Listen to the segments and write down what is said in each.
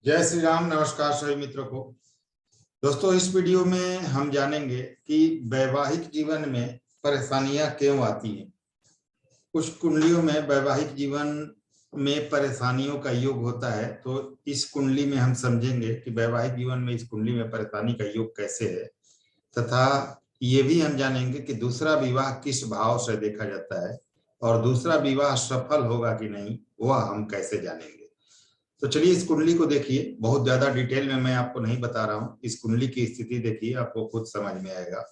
जय श्री राम। नमस्कार सभी मित्रों को। दोस्तों, इस वीडियो में हम जानेंगे कि वैवाहिक जीवन में परेशानियां क्यों आती हैं। कुछ कुंडलियों में वैवाहिक जीवन में परेशानियों का योग होता है, तो इस कुंडली में हम समझेंगे कि वैवाहिक जीवन में इस कुंडली में परेशानी का योग कैसे है, तथा ये भी हम जानेंगे कि दूसरा विवाह किस भाव से देखा जाता है और दूसरा विवाह सफल होगा कि नहीं, वह हम कैसे जानेंगे। तो चलिए इस कुंडली को देखिए। बहुत ज्यादा डिटेल में मैं आपको नहीं बता रहा हूं। इस कुंडली की स्थिति देखिए, आपको खुद समझ में आएगा।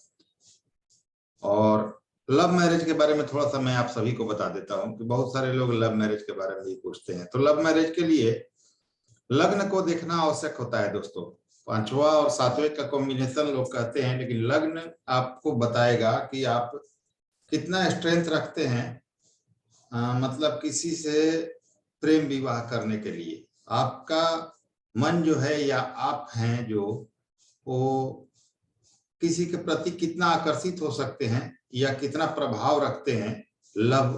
और लव मैरिज के बारे में थोड़ा सा मैं आप सभी को बता देता हूं कि बहुत सारे लोग लव मैरिज के बारे में भी पूछते हैं। तो लव मैरिज के लिए लग्न को देखना आवश्यक होता है दोस्तों। 5वां और 7वें का कॉम्बिनेशन लोग कहते हैं, लेकिन लग्न आपको बताएगा कि आप कितना स्ट्रेंथ रखते हैं, मतलब किसी से प्रेम विवाह करने के लिए। आपका मन जो है या आप हैं जो, वो किसी के प्रति कितना आकर्षित हो सकते हैं या कितना प्रभाव रखते हैं लव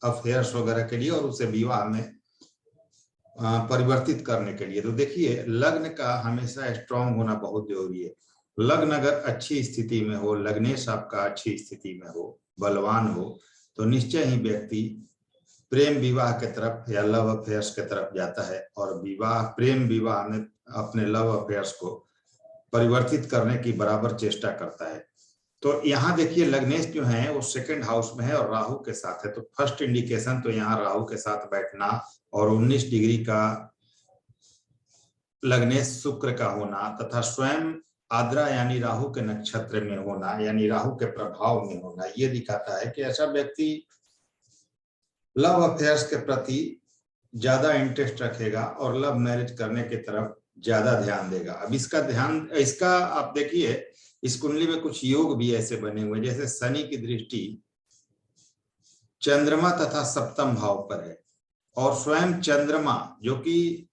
अफेयर्स वगैरह के लिए और उसे विवाह में परिवर्तित करने के लिए। तो देखिए, लग्न का हमेशा स्ट्रांग होना बहुत जरूरी है। लग्न अगर अच्छी स्थिति में हो, लग्नेश आपका अच्छी स्थिति में हो, बलवान हो, तो निश्चय ही व्यक्ति प्रेम विवाह के तरफ या लव अफेयर्स के तरफ जाता है और प्रेम विवाह में अपने लव अफेयर्स को परिवर्तित करने की बराबर चेष्टा करता है। तो यहाँ देखिए, लग्नेश जो है वो सेकंड हाउस में है और राहु के साथ है। तो फर्स्ट इंडिकेशन तो यहाँ राहु के साथ बैठना और 19 डिग्री का लग्नेश शुक्र का होना तथा स्वयं आद्रा यानी राहु के नक्षत्र में होना, यानी राहु के प्रभाव में होना, ये दिखाता है कि ऐसा व्यक्ति लव अफेयर्स के प्रति ज्यादा इंटरेस्ट रखेगा और लव मैरिज करने की तरफ ज्यादा ध्यान देगा। अब इसका आप देखिए, इस कुंडली में कुछ योग भी ऐसे बने हुए, जैसे शनि की दृष्टि चंद्रमा तथा सप्तम भाव पर है और स्वयं चंद्रमा, जो कि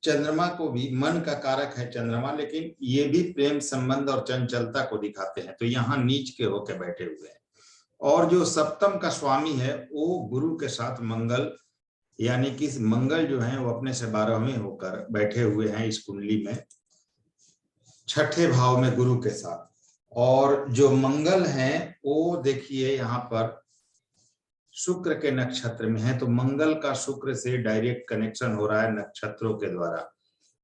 चंद्रमा को भी मन का कारक है चंद्रमा, लेकिन ये भी प्रेम संबंध और चंचलता को दिखाते हैं। तो यहाँ नीच के होकर बैठे हुए हैं। और जो सप्तम का स्वामी है वो गुरु के साथ मंगल, यानी कि मंगल जो है वो अपने से 12वें होकर बैठे हुए हैं इस कुंडली में, छठे भाव में गुरु के साथ। और जो मंगल है वो देखिए यहाँ पर शुक्र के नक्षत्र में है। तो मंगल का शुक्र से डायरेक्ट कनेक्शन हो रहा है नक्षत्रों के द्वारा।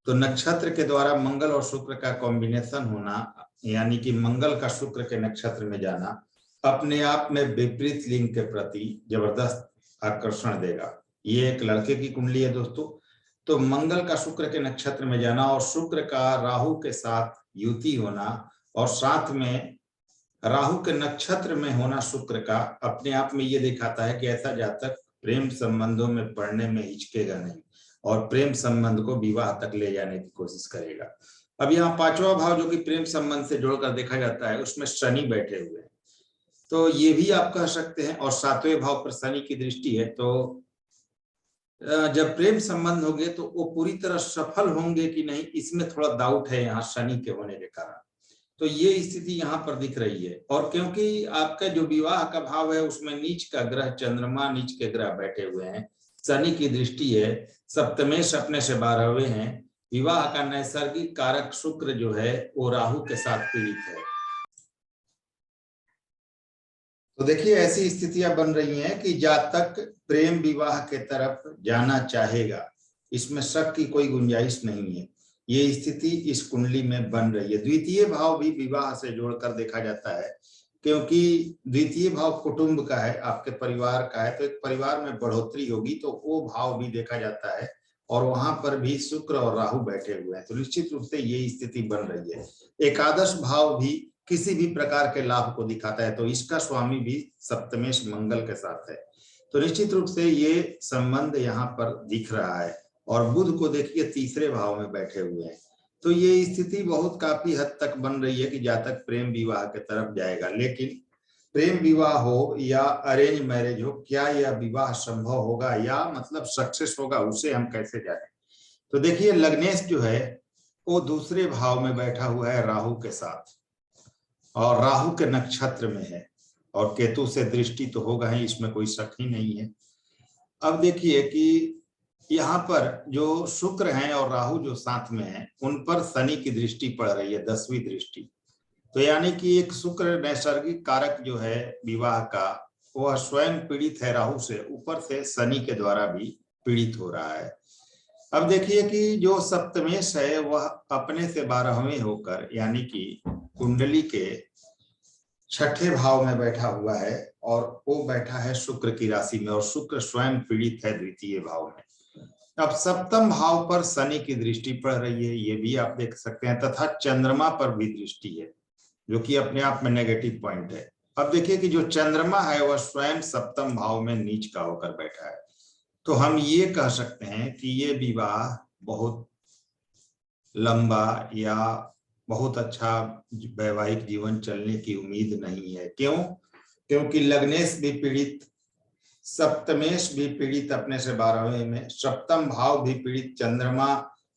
तो नक्षत्र के द्वारा मंगल और शुक्र का कॉम्बिनेशन होना, यानी कि मंगल का शुक्र के नक्षत्र में जाना, अपने आप में विपरीत लिंग के प्रति जबरदस्त आकर्षण देगा। ये एक लड़के की कुंडली है दोस्तों। तो मंगल का शुक्र के नक्षत्र में जाना और शुक्र का राहु के साथ युति होना और साथ में राहु के नक्षत्र में होना शुक्र का, अपने आप में ये दिखाता है कि ऐसा जातक प्रेम संबंधों में पड़ने में हिचकेगा नहीं और प्रेम संबंध को विवाह तक ले जाने की कोशिश करेगा। अब यहाँ 5वां भाव जो कि प्रेम संबंध से जोड़कर देखा जाता है, उसमें शनि बैठे हुए हैं। तो ये भी आप कह सकते हैं। और 7वें भाव पर शनि की दृष्टि है। तो जब प्रेम संबंध होंगे तो वो पूरी तरह सफल होंगे कि नहीं, इसमें थोड़ा डाउट है यहाँ शनि के होने के कारण। तो ये स्थिति यहाँ पर दिख रही है। और क्योंकि आपका जो विवाह का भाव है उसमें नीच का ग्रह चंद्रमा, नीच के ग्रह बैठे हुए हैं, शनि की दृष्टि है, सप्तमेश अपने से 12वें हैं, विवाह का नैसर्गिक कारक शुक्र जो है वो राहु के साथ पीड़ित है। तो देखिए, ऐसी स्थितियां बन रही हैं कि जातक प्रेम विवाह के तरफ जाना चाहेगा, इसमें शक की कोई गुंजाइश नहीं है। ये स्थिति इस कुंडली में बन रही है। द्वितीय भाव भी विवाह से जोड़कर देखा जाता है, क्योंकि द्वितीय भाव कुटुंब का है, आपके परिवार का है। तो एक परिवार में बढ़ोतरी होगी, तो वो भाव भी देखा जाता है और वहां पर भी शुक्र और राहु बैठे हुए हैं। तो निश्चित रूप से ये स्थिति बन रही है। एकादश भाव भी किसी भी प्रकार के लाभ को दिखाता है, तो इसका स्वामी भी सप्तमेश मंगल के साथ है। तो निश्चित रूप से ये संबंध यहाँ पर दिख रहा है। और बुध को देखिए तीसरे भाव में बैठे हुए हैं। तो ये स्थिति बहुत काफी हद तक बन रही है कि जातक प्रेम विवाह के तरफ जाएगा। लेकिन प्रेम विवाह हो या अरेंज मैरिज हो, क्या यह विवाह संभव होगा या मतलब सक्सेस होगा, उसे हम कैसे जाने। तो देखिए, लग्नेश जो है वो दूसरे भाव में बैठा हुआ है राहु के साथ और राहु के नक्षत्र में है और केतु से दृष्टि तो होगा ही, इसमें कोई शक ही नहीं है। अब देखिए कि यहाँ पर जो शुक्र हैं और राहु जो साथ में हैं, उन पर शनि की दृष्टि पड़ रही है, 10वीं दृष्टि। तो यानी कि एक शुक्र नैसर्गिक कारक जो है विवाह का, वह स्वयं पीड़ित है राहु से, ऊपर से शनि के द्वारा भी पीड़ित हो रहा है। अब देखिए कि जो सप्तमेश है वह अपने से 12वें होकर यानी कि कुंडली के 6ठे भाव में बैठा हुआ है, और वो बैठा है शुक्र की राशि में, और शुक्र स्वयं पीड़ित है द्वितीय भाव में। अब सप्तम भाव पर शनि की दृष्टि पड़ रही है, ये भी आप देख सकते हैं, तथा चंद्रमा पर भी दृष्टि है, जो कि अपने आप में नेगेटिव पॉइंट है। अब देखिए कि जो चंद्रमा है वह स्वयं सप्तम भाव में नीच का होकर बैठा है। तो हम ये कह सकते हैं कि ये विवाह बहुत लंबा या बहुत अच्छा वैवाहिक जीवन चलने की उम्मीद नहीं है। क्यों? क्योंकि लग्नेश भी पीड़ित, सप्तमेश भी पीड़ित अपने से 12वें में, सप्तम भाव भी पीड़ित, चंद्रमा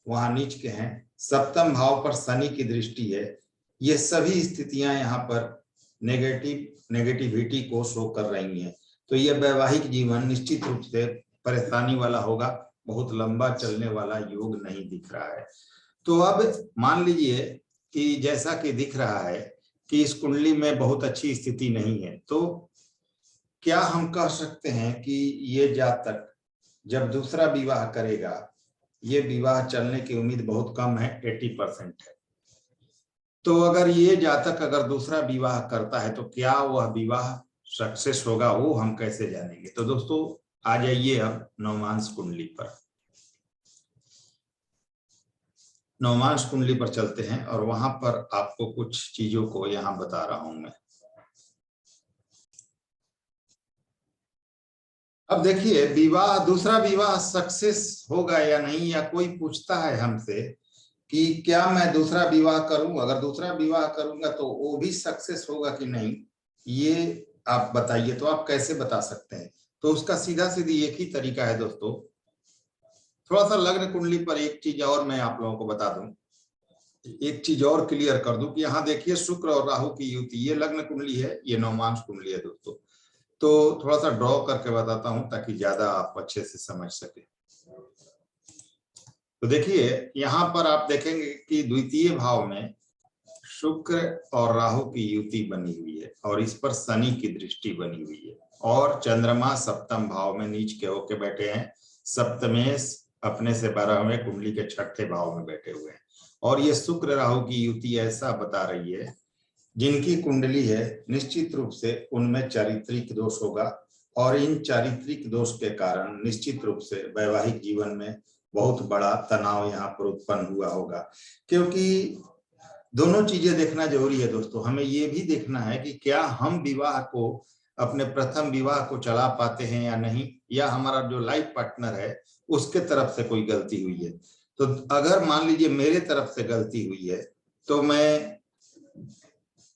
वहां नीच के हैं, सप्तम भाव पर शनि की दृष्टि है। ये सभी स्थितियां यहाँ पर नेगेटिविटी को शो कर रही हैं। तो ये वैवाहिक जीवन निश्चित रूप से परेशानी वाला होगा, बहुत लंबा चलने वाला योग नहीं दिख रहा है। तो अब मान लीजिए कि जैसा कि दिख रहा है कि इस कुंडली में बहुत अच्छी स्थिति नहीं है, तो क्या हम कह सकते हैं कि ये जातक जब दूसरा विवाह करेगा, ये विवाह चलने की उम्मीद बहुत कम है, 80% है। तो अगर ये जातक अगर दूसरा विवाह करता है तो क्या वह विवाह सक्सेस होगा, वो हम कैसे जानेंगे? तो दोस्तों आ जाइए अब नवमांश कुंडली पर। नवमांश कुंडली पर चलते हैं और वहां पर आपको कुछ चीजों को यहां बता रहा हूं मैं। अब देखिए, विवाह, दूसरा विवाह सक्सेस होगा या नहीं, या कोई पूछता है हमसे कि क्या मैं दूसरा विवाह करूं, अगर दूसरा विवाह करूंगा तो वो भी सक्सेस होगा कि नहीं, ये आप बताइए। तो आप कैसे बता सकते हैं? तो उसका सीधा सीधी एक ही तरीका है दोस्तों। थोड़ा सा लग्न कुंडली पर एक चीज और मैं आप लोगों को बता दूं, एक चीज और क्लियर कर दूं कि यहाँ देखिए शुक्र और राहु की युति, ये लग्न कुंडली है, ये नवमांश कुंडली है दोस्तों। तो थोड़ा सा ड्रॉ करके बताता हूं ताकि ज्यादा आप अच्छे से समझ सके। तो देखिए यहाँ पर आप देखेंगे कि द्वितीय भाव में शुक्र और राहु की युति बनी हुई है, और इस पर शनि की दृष्टि बनी हुई है, और चंद्रमा सप्तम भाव में नीच के होके बैठे हैं, सप्तमेश अपने से 12वें कुंडली के 6ठे भाव में बैठे हुए हैं। और ये शुक्र राहु की युति ऐसा बता रही है, जिनकी कुंडली है निश्चित रूप से उनमें चारित्रिक दोष होगा, और इन चारित्रिक दोष के कारण निश्चित रूप से वैवाहिक जीवन में बहुत बड़ा तनाव यहाँ पर उत्पन्न हुआ होगा। क्योंकि दोनों चीजें देखना जरूरी है दोस्तों। हमें ये भी देखना है कि क्या हम विवाह को, अपने प्रथम विवाह को चला पाते हैं या नहीं, या हमारा जो लाइफ पार्टनर है उसके तरफ से कोई गलती हुई है। तो अगर मान लीजिए मेरे तरफ से गलती हुई है तो मैं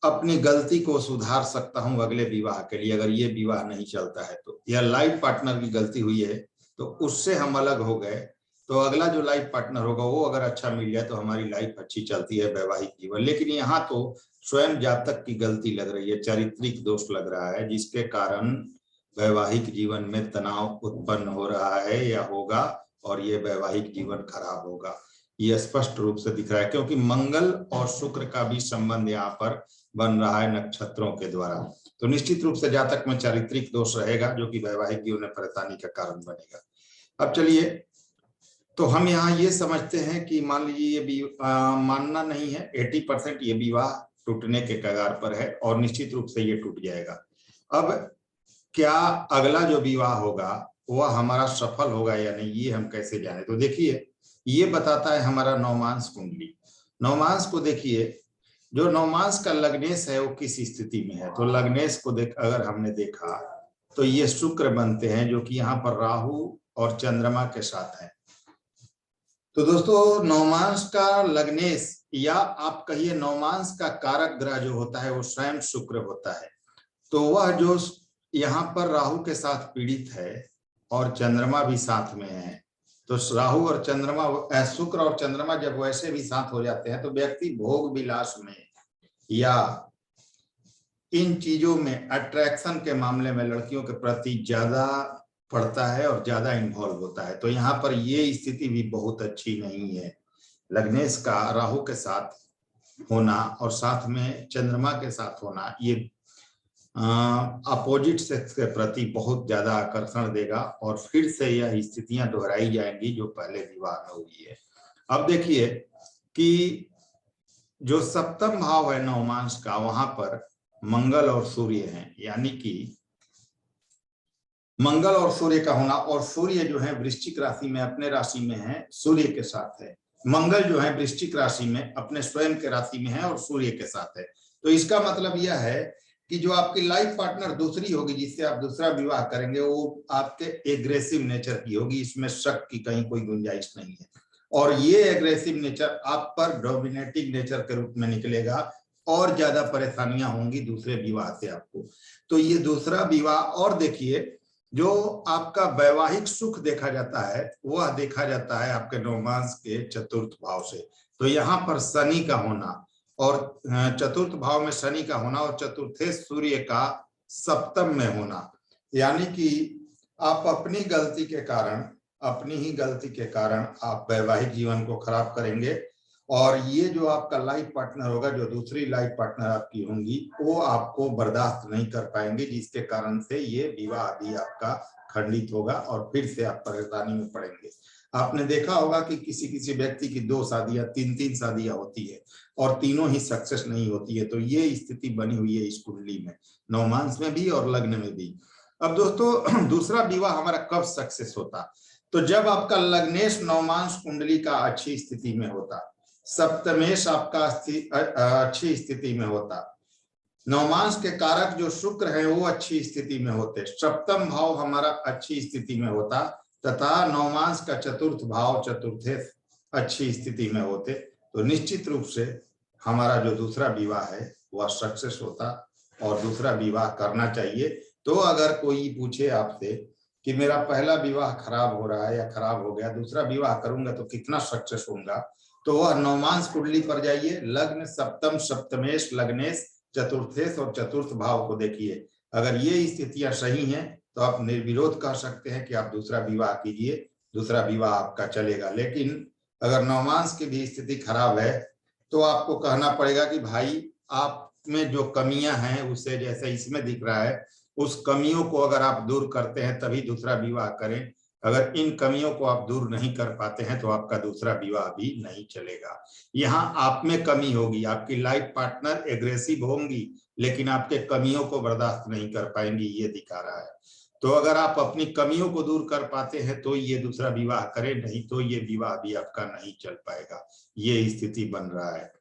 अपनी गलती को सुधार सकता हूं अगले विवाह के लिए, अगर ये विवाह नहीं चलता है तो, या लाइफ पार्टनर की गलती हुई है तो उससे हम अलग हो गए, तो अगला जो लाइफ पार्टनर होगा वो अगर अच्छा मिल जाए तो हमारी लाइफ अच्छी चलती है, वैवाहिक जीवन। लेकिन यहाँ तो स्वयं जातक की गलती लग रही है, चारित्रिक दोष लग रहा है, जिसके कारण वैवाहिक जीवन में तनाव उत्पन्न हो रहा है या होगा, और ये वैवाहिक जीवन खराब होगा, ये स्पष्ट रूप से दिख रहा है। क्योंकि मंगल और शुक्र का भी संबंध यहाँ पर बन रहा है नक्षत्रों के द्वारा, तो निश्चित रूप से जातक में चारित्रिक दोष रहेगा, जो कि वैवाहिक जीवन में परेशानी का कारण बनेगा। अब चलिए, तो हम यहाँ ये समझते हैं कि मान लीजिए ये मानना नहीं है, 80% ये विवाह टूटने के कगार पर है, और निश्चित रूप से ये टूट जाएगा। अब क्या अगला जो विवाह होगा वह हमारा सफल होगा या नहीं, ये हम कैसे जाने? तो देखिए, ये बताता है हमारा नवमांश कुंडली। नवमांश को देखिए, जो नवमांश का लग्नेश है वो किस स्थिति में है। तो लग्नेश को अगर हमने देखा तो ये शुक्र बनते हैं, जो कि यहाँ पर राहु और चंद्रमा के साथ है। तो दोस्तों नवमांश का लग्नेश, या आप कहिए नवमांश का कारक ग्रह जो होता है वो स्वयं शुक्र होता है। तो वह जो यहाँ पर राहु के साथ पीड़ित है और चंद्रमा भी साथ में है, तो राहु और चंद्रमा, शुक्र और चंद्रमा जब वैसे भी साथ हो जाते हैं तो व्यक्ति भोग विलास में या इन चीजों में, अट्रैक्शन के मामले में लड़कियों के प्रति ज्यादा पड़ता है और ज्यादा इन्वॉल्व होता है। तो यहाँ पर ये स्थिति भी बहुत अच्छी नहीं है। लग्नेश का राहु के साथ होना और साथ में चंद्रमा के साथ होना, ये अपोजिट सेक्स के प्रति बहुत ज्यादा आकर्षण देगा और फिर से यह स्थितियां दोहराई जाएंगी जो पहले विवाह में हुई है। अब देखिए कि जो सप्तम भाव है नवमांश का, वहां पर मंगल और सूर्य हैं, यानी कि मंगल और सूर्य का होना, और सूर्य जो है वृश्चिक राशि में अपने राशि में है, सूर्य के साथ है। मंगल जो है वृश्चिक राशि में अपने स्वयं के राशि में है और सूर्य के साथ है। तो इसका मतलब यह है कि जो आपकी लाइफ पार्टनर दूसरी होगी जिससे आप दूसरा विवाह करेंगे, वो आपके एग्रेसिव नेचर की होगी, इसमें शक की कहीं कोई गुंजाइश नहीं है। और ये एग्रेसिव नेचर आप पर डोमिनेटिंग नेचर के रूप में निकलेगा और ज्यादा परेशानियां होंगी दूसरे विवाह से आपको। तो ये दूसरा विवाह, और देखिए जो आपका वैवाहिक सुख देखा जाता है वह देखा जाता है आपके नवमांश के चतुर्थ भाव से। तो यहाँ पर शनि का होना और चतुर्थ भाव में शनि का होना और चतुर्थे सूर्य का सप्तम में होना, यानी कि आप अपनी गलती के कारण, अपनी ही गलती के कारण आप वैवाहिक जीवन को खराब करेंगे। और ये जो आपका लाइफ पार्टनर होगा, जो दूसरी लाइफ पार्टनर आपकी होंगी, वो आपको बर्दाश्त नहीं कर पाएंगे, जिसके कारण से ये विवाह भी आपका खंडित होगा और फिर से आप परेशानी में पड़ेंगे। आपने देखा होगा कि किसी किसी व्यक्ति की 2 शादियां, 3 शादियां होती है और तीनों ही सक्सेस नहीं होती है। तो ये स्थिति बनी हुई है इस कुंडली में, नवमांश में भी और लग्न में भी। अब दोस्तों दूसरा विवाह हमारा कब सक्सेस होता? तो जब आपका लग्नेश नवमांश कुंडली का अच्छी स्थिति में होता, सप्तमेश आपका अच्छी स्थिति में होता, नवमांश के कारक जो शुक्र है वो अच्छी स्थिति में होते, सप्तम भाव हमारा अच्छी स्थिति में होता तथा नवमांश का चतुर्थ भाव चतुर्थे अच्छी स्थिति में होते, तो निश्चित रूप से हमारा जो दूसरा विवाह है वह सक्सेस होता और दूसरा विवाह करना चाहिए। तो अगर कोई पूछे आपसे कि मेरा पहला विवाह खराब हो रहा है या खराब हो गया, दूसरा विवाह करूंगा तो कितना सक्सेस होगा, तो वह नवमांश कुंडली पर जाइए, लग्न सप्तम सप्तमेश लग्नेश चतुर्थेश और चतुर्थ भाव को देखिए। अगर ये स्थितियां सही हैं तो आप निर्विरोध कह सकते हैं कि आप दूसरा विवाह कीजिए, दूसरा विवाह आपका चलेगा। लेकिन अगर नवमांश की भी स्थिति खराब है तो आपको कहना पड़ेगा कि भाई आप में जो कमियां हैं उससे, जैसे इसमें दिख रहा है, उस कमियों को अगर आप दूर करते हैं तभी दूसरा विवाह करें। अगर इन कमियों को आप दूर नहीं कर पाते हैं तो आपका दूसरा विवाह भी नहीं चलेगा। यहाँ आप में कमी होगी, आपकी लाइफ पार्टनर एग्रेसिव होंगी लेकिन आपके कमियों को बर्दाश्त नहीं कर पाएंगी, ये दिखा रहा है। तो अगर आप अपनी कमियों को दूर कर पाते हैं तो ये दूसरा विवाह करें, नहीं तो ये विवाह भी आपका नहीं चल पाएगा, ये स्थिति बन रहा है।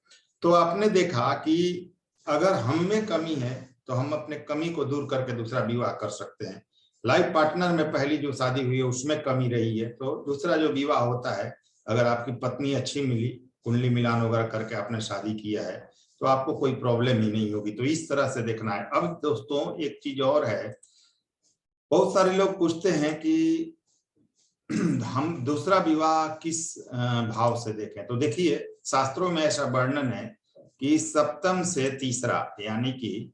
तो आपने देखा कि अगर हम में कमी है तो हम अपने कमी को दूर करके दूसरा विवाह कर सकते हैं। लाइफ पार्टनर में पहली जो शादी हुई है उसमें कमी रही है तो दूसरा जो विवाह होता है, अगर आपकी पत्नी अच्छी मिली, कुंडली मिलान वगैरह करके आपने शादी किया है तो आपको कोई प्रॉब्लम ही नहीं होगी। तो इस तरह से देखना है। अब दोस्तों एक चीज और है, बहुत सारे लोग पूछते हैं कि हम दूसरा विवाह किस भाव से देखें। तो देखिए शास्त्रों में ऐसा वर्णन है कि सप्तम से तीसरा, यानी कि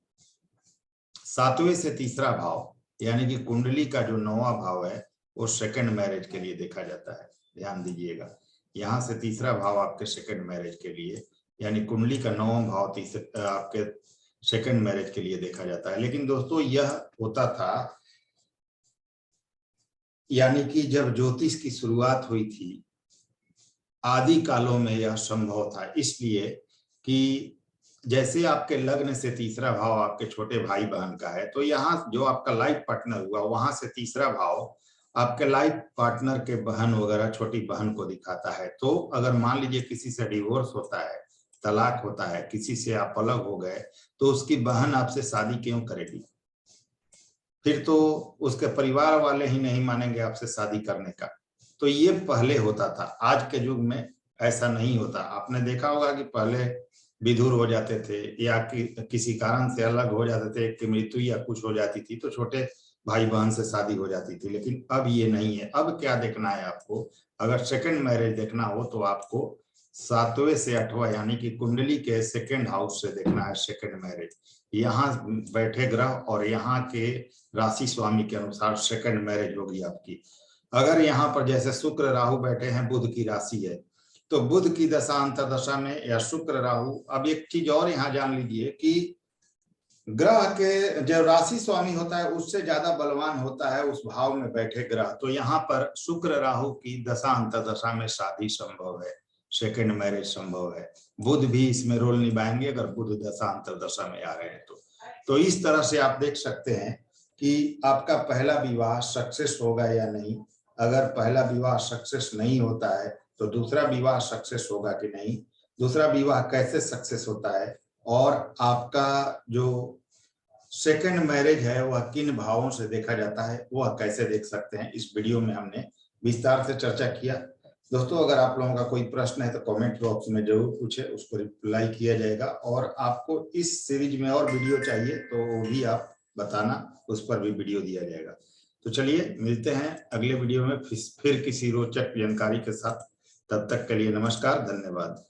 7वें से तीसरा भाव, यानी कि कुंडली का जो 9वां भाव है वो सेकंड मैरिज के लिए देखा जाता है। ध्यान दीजिएगा, यहाँ से तीसरा भाव आपके सेकंड मैरिज के लिए, यानी कुंडली का 9वां भाव आपके सेकंड मैरिज के लिए देखा जाता है। लेकिन दोस्तों यह होता था, यानी कि जब ज्योतिष की शुरुआत हुई थी आदि कालों में यह संभव था, इसलिए कि जैसे आपके लग्न से तीसरा भाव आपके छोटे भाई बहन का है, तो यहाँ जो आपका लाइफ पार्टनर हुआ वहां से तीसरा भाव आपके लाइफ पार्टनर के बहन वगैरह छोटी बहन को दिखाता है। तो अगर मान लीजिए किसी से डिवोर्स होता है, तलाक होता है, किसी से आप अलग हो गए, तो उसकी बहन आपसे शादी क्यों करेगी? फिर तो उसके परिवार वाले ही नहीं मानेंगे आपसे शादी करने का। तो ये पहले होता था, आज के युग में ऐसा नहीं होता। आपने देखा होगा कि पहले विधुर हो जाते थे या किसी कारण से अलग हो जाते थे, एक की मृत्यु या कुछ हो जाती थी तो छोटे भाई बहन से शादी हो जाती थी। लेकिन अब ये नहीं है। अब क्या देखना है आपको? अगर सेकंड मैरिज देखना हो तो आपको 7वें से 8वां यानी कि कुंडली के सेकंड हाउस से देखना है सेकंड मैरिज। यहाँ बैठे ग्रह और यहाँ के राशि स्वामी के अनुसार सेकंड मैरिज होगी आपकी। अगर यहाँ पर जैसे शुक्र राहु बैठे हैं, बुध की राशि है, तो बुध की दशा अंतर्दशा में या शुक्र राहु, अब एक चीज और यहाँ जान लीजिए कि ग्रह के जो राशि स्वामी होता है उससे ज्यादा बलवान होता है उस भाव में बैठे ग्रह। तो यहाँ पर शुक्र राहु की दशा अंतर्दशा में शादी संभव है, सेकंड मैरिज संभव है। बुध भी इसमें रोल निभाएंगे अगर बुध दशा अंतर्दशा में आ रहे हैं तो इस तरह से आप देख सकते हैं कि आपका पहला विवाह सक्सेस होगा या नहीं। अगर पहला विवाह सक्सेस नहीं होता है तो दूसरा विवाह सक्सेस होगा कि नहीं, दूसरा विवाह कैसे सक्सेस होता है, और आपका जो सेकंड मैरिज है वह किन भावों से देखा जाता है वह कैसे देख सकते हैं, इस वीडियो में हमने विस्तार से चर्चा किया। दोस्तों, अगर आप लोगों का कोई प्रश्न है तो कमेंट बॉक्स में जरूर पूछे, उसको रिप्लाई किया जाएगा। और आपको इस सीरीज में और वीडियो चाहिए तो वो भी आप बताना, उस पर भी वीडियो दिया जाएगा। तो चलिए मिलते हैं अगले वीडियो में फिर किसी रोचक जानकारी के साथ। तब तक के लिए नमस्कार, धन्यवाद।